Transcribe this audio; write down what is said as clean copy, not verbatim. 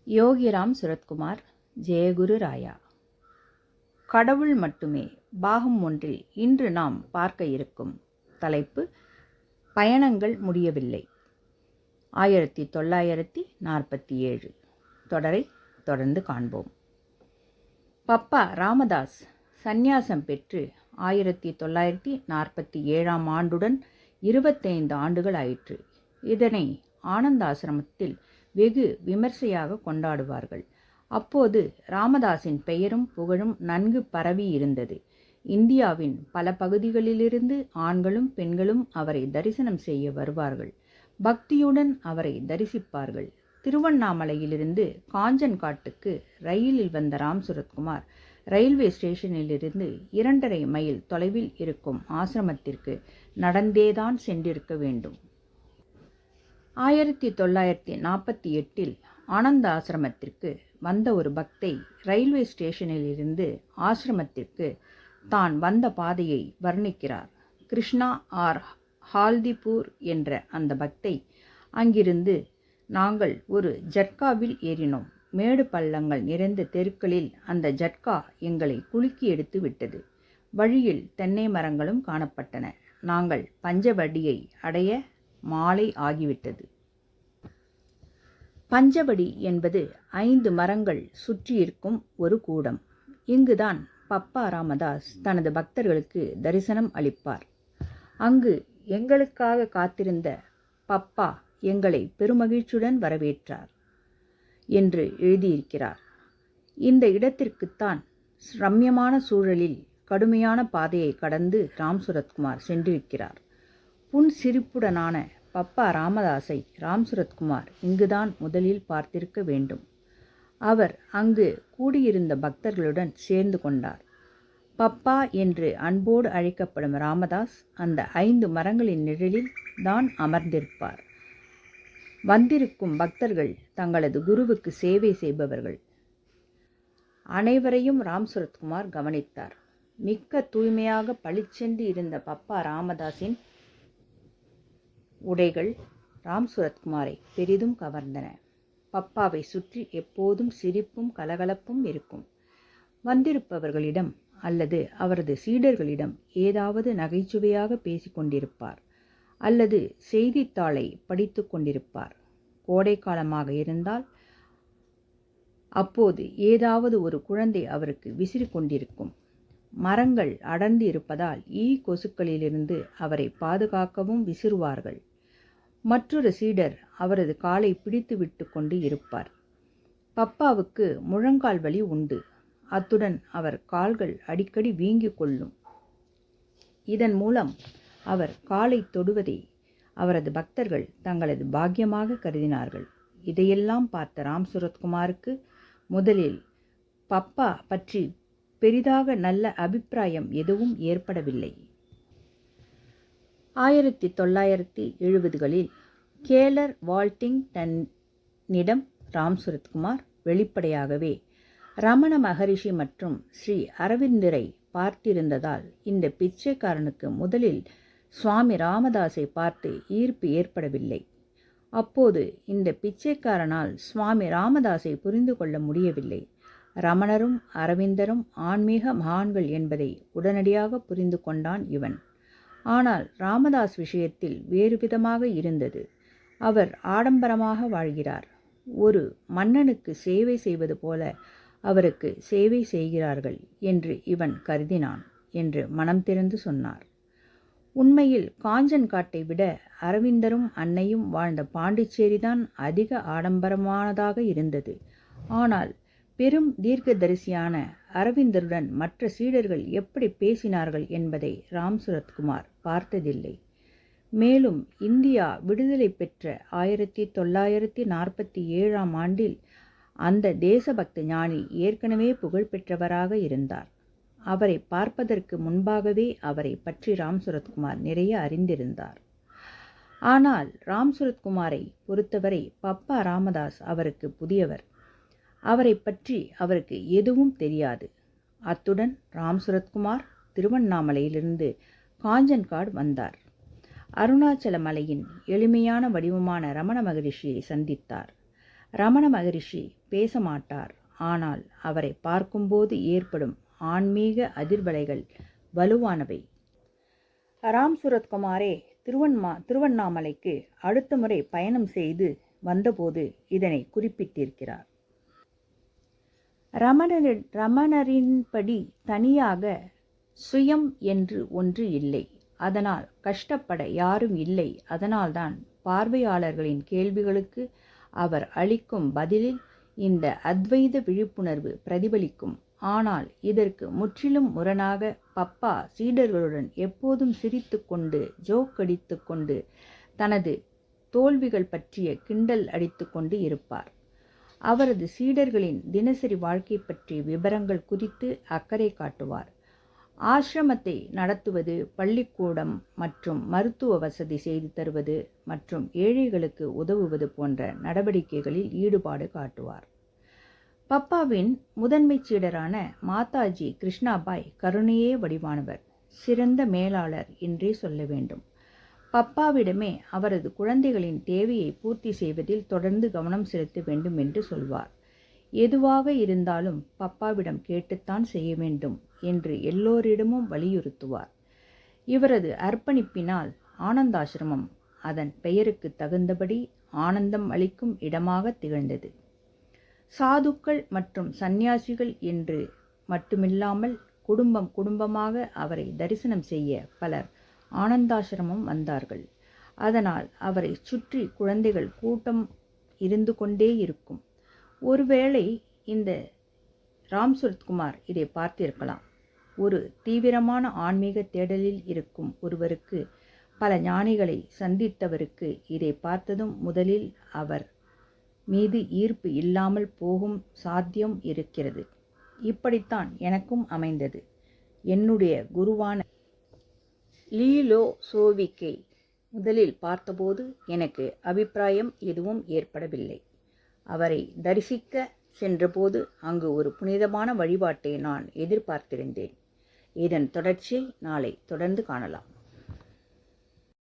யோகிராம் சுரத்குமார். ஜெயகுரு ராயா. கடவுள் மட்டுமே. பாகம் 1 இன்று நாம் பார்க்க இருக்கும் தலைப்பு பயணங்கள் முடியவில்லை. 1947 தொடரை தொடர்ந்து காண்போம். பப்பா ராமதாஸ் சந்நியாசம் பெற்று 1947 ஆண்டுடன் 25 ஆண்டுகள் ஆயிற்று. இதனை ஆனந்த ஆசிரமத்தில் வெகு விமர்சையாக கொண்டாடுவார்கள். அப்போது ராமதாஸின் பெயரும் புகழும் நன்கு பரவி இருந்தது. இந்தியாவின் பல பகுதிகளிலிருந்து ஆண்களும் பெண்களும் அவரை தரிசனம் செய்ய வருவார்கள். பக்தியுடன் அவரை தரிசிப்பார்கள். திருவண்ணாமலையிலிருந்து காஞ்சன்காட்டுக்கு ரயிலில் வந்த ராம் சுரத்குமார் ரயில்வே ஸ்டேஷனிலிருந்து 2.5 மைல் தொலைவில் இருக்கும் ஆசிரமத்திற்கு நடந்தேதான் சென்றிருக்க வேண்டும். 1948 ஆனந்த ஆசிரமத்திற்கு வந்த ஒரு பக்தை ரயில்வே ஸ்டேஷனிலிருந்து ஆசிரமத்திற்கு தான் வந்த பாதையை வர்ணிக்கிறார். கிருஷ்ணா ஆர் ஹால்திபூர் என்ற அந்த பக்தை, அங்கிருந்து நாங்கள் ஒரு ஜட்காவில் ஏறினோம். மேடு பள்ளங்கள் நிறைந்த தெருக்களில் அந்த ஜட்கா எங்களை குலுக்கி எடுத்து விட்டது. வழியில் தென்னை மரங்களும் காணப்பட்டன. நாங்கள் பஞ்சவடியை அடைய மாலை ஆகிவிட்டது. பஞ்சவடி என்பது 5 மரங்கள் சுற்றியிருக்கும் ஒரு கூடம். இங்குதான் பப்பா ராமதாஸ் தனது பக்தர்களுக்கு தரிசனம் அளிப்பார். அங்கு எங்களுக்காக காத்திருந்த பப்பா எங்களை பெருமகிழ்ச்சியுடன் வரவேற்றார் என்று எழுதியிருக்கிறார். இந்த இடத்திற்குத்தான் ரம்யமான சூழலில் கடுமையான பாதையை கடந்து ராம் சுரத்குமார் சென்றிருக்கிறார். புன் சிரிப்புடனான பப்பா ராமதாஸை ராம் சுரத்குமார் இங்குதான் முதலில் பார்த்திருக்க வேண்டும். அவர் அங்கு கூடியிருந்த பக்தர்களுடன் சேர்ந்து கொண்டார். பப்பா என்று அன்போடு அழைக்கப்படும் ராமதாஸ் அந்த 5 மரங்களின் நிழலில் தான் அமர்ந்திருப்பார். வந்திருக்கும் பக்தர்கள் தங்களது குருவுக்கு சேவை செய்பவர்கள். அனைவரையும் ராம் சுரத்குமார் கவனித்தார். மிக்க தூய்மையாக பளிச்சென்று இருந்த பப்பா ராமதாஸின் உடைகள் ராம் சுரத்குமாரை பெரிதும் கவர்ந்தன. பப்பாவை சுற்றி எப்போதும் சிரிப்பும் கலகலப்பும் இருக்கும். வந்திருப்பவர்களிடம் அல்லது அவரது சீடர்களிடம் ஏதாவது நகைச்சுவையாக பேசிக்கொண்டிருப்பார் அல்லது செய்தித்தாளை படித்து கொண்டிருப்பார். கோடைக்காலமாக இருந்தால் அப்போது ஏதாவது ஒரு குழந்தை அவருக்கு விசிறி கொண்டிருக்கும். மரங்கள் அடர்ந்து இருப்பதால் கொசுக்களிலிருந்து அவரை பாதுகாக்கவும் விசிறுவார்கள். மற்றொரு சீடர் அவரது காலை பிடித்து விட்டு கொண்டு இருப்பார். பப்பாவுக்கு முழங்கால் வலி உண்டு. அத்துடன் அவர் கால்கள் அடிக்கடி வீங்கிக் கொள்ளும். இதன் மூலம் அவர் காலை தொடுவதை அவரது பக்தர்கள் தங்களது பாக்கியமாக கருதினார்கள். இதையெல்லாம் பார்த்த ராம் சுரத்குமாருக்கு முதலில் பப்பா பற்றி பெரிதாக நல்ல அபிப்பிராயம் எதுவும் ஏற்படவில்லை. 1970களில் கேலர் வால்டிங்டனிடம் ராம் சுரத்குமார் வெளிப்படையாகவே ரமண மகரிஷி மற்றும் ஸ்ரீ அரவிந்தரை பார்த்திருந்ததால் இந்த பிச்சைக்காரனுக்கு முதலில் சுவாமி ராமதாஸை பார்த்து ஈர்ப்பு ஏற்படவில்லை. அப்போது இந்த பிச்சைக்காரனால் சுவாமி ராமதாஸை புரிந்து கொள்ள முடியவில்லை. ரமணரும் அரவிந்தரும் ஆன்மீக மகான்கள் என்பதை உடனடியாக புரிந்து கொண்டான் இவன். ஆனால் ராமதாஸ் விஷயத்தில் வேறு விதமாக இருந்தது. அவர் ஆடம்பரமாக வாழ்கிறார். ஒரு மன்னனுக்கு சேவை செய்வது போல அவருக்கு சேவை செய்கிறார்கள் என்று இவன் கருதினான் என்று மனம் திறந்து சொன்னார். உண்மையில் காஞ்சன்காட்டை விட அரவிந்தரும் அன்னையும் வாழ்ந்த பாண்டிச்சேரிதான் அதிக ஆடம்பரமானதாக இருந்தது. ஆனால் பெரும் தீர்க்கதரிசியான அரவிந்தருடன் மற்ற சீடர்கள் எப்படி பேசினார்கள் என்பதை ராம் சுரத்குமார் பார்த்ததில்லை. மேலும் இந்தியா விடுதலை பெற்ற 1947 ஆண்டில் அந்த தேசபக்த ஞானி ஏற்கனவே புகழ் பெற்றவராக இருந்தார். அவரை பார்ப்பதற்கு முன்பாகவே அவரை பற்றி ராம் சுரத்குமார் நிறைய அறிந்திருந்தார். ஆனால் ராம் சுரத்குமாரை பொறுத்தவரை பப்பா ராமதாஸ் அவருக்கு புதியவர். அவரை பற்றி அவருக்கு எதுவும் தெரியாது. அத்துடன் ராம் சுரத்குமார் திருவண்ணாமலையிலிருந்து காஞ்சன்காடு வந்தார். அருணாச்சல மலையின் எளிமையான வடிவமான ரமண மகரிஷியை சந்தித்தார். ரமண மகரிஷி பேச மாட்டார். ஆனால் அவரை பார்க்கும்போது ஏற்படும் ஆன்மீக அதிர்வலைகள் வலுவானவை. ராம் சுரத்குமாரே திருவண்ணாமலைக்கு அடுத்த முறை பயணம் செய்து வந்தபோது இதனை குறிப்பிட்டிருக்கிறார். ரமணரின்படி தனியாக சுயம் என்று ஒன்று இல்லை. அதனால் கஷ்டப்பட யாரும் இல்லை. அதனால்தான் பார்வையாளர்களின் கேள்விகளுக்கு அவர் அளிக்கும் பதிலில் இந்த அத்வைத விழிப்புணர்வு பிரதிபலிக்கும். ஆனால் இதற்கு முற்றிலும் முரணாக பப்பா சீடர்களுடன் எப்போதும் சிரித்து கொண்டு ஜோக் அடித்து கொண்டு தனது தோல்விகள் பற்றிய கிண்டல் அடித்து கொண்டு இருப்பார். அவரது சீடர்களின் தினசரி வாழ்க்கை பற்றிய விவரங்கள் குறித்து அக்கறை காட்டுவார். ஆசிரமத்தை நடத்துவது, பள்ளிக்கூடம் மற்றும் மருத்துவ வசதி செய்து தருவது மற்றும் ஏழைகளுக்கு உதவுவது போன்ற நடவடிக்கைகளில் ஈடுபாடு காட்டுவார். பப்பாவின் முதன்மை சீடரான மாதாஜி கிருஷ்ணாபாய் கருணையே வடிவானவர், சிறந்த மேலாளர் என்றே சொல்ல வேண்டும். பப்பாவிடமே அவரது குழந்தைகளின் தேவையை பூர்த்தி செய்வதில் தொடர்ந்து கவனம் செலுத்த வேண்டும் என்று சொல்வார். எதுவாக இருந்தாலும் பப்பாவிடம் கேட்டுத்தான் செய்ய வேண்டும் என்று எல்லோரிடமும் வலியுறுத்துவார். இவரது அர்ப்பணிப்பினால் ஆனந்தாசிரமம் அதன் பெயருக்கு தகுந்தபடி ஆனந்தம் அளிக்கும் இடமாக திகழ்ந்தது. சாதுக்கள் மற்றும் சந்நியாசிகள் என்று மட்டுமில்லாமல் குடும்பமாக அவரை தரிசனம் செய்ய பலர் ஆனந்தாசிரமம் வந்தார்கள். அதனால் அவரை சுற்றி குழந்தைகள் கூட்டம் இருந்து கொண்டே இருக்கும். ஒருவேளை இந்த ராம் சுரத்குமார் இதை பார்த்திருக்கலாம். ஒரு தீவிரமான ஆன்மீக தேடலில் இருக்கும் ஒருவருக்கு, பல ஞானிகளை சந்தித்தவருக்கு இதை பார்த்ததும் முதலில் அவர் மீது ஈர்ப்பு இல்லாமல் போகும் சாத்தியம் இருக்கிறது. இப்படித்தான் எனக்கும் அமைந்தது. என்னுடைய குருவான லீலோ சோவிக்கை முதலில் பார்த்தபோது எனக்கு அபிப்பிராயம் எதுவும் ஏற்படவில்லை. அவரை தரிசிக்க சென்றபோது அங்கு ஒரு புனிதமான வழிபாட்டை நான் எதிர்பார்த்திருந்தேன். இதன் தொடர்ச்சியை நாளை தொடர்ந்து காணலாம்.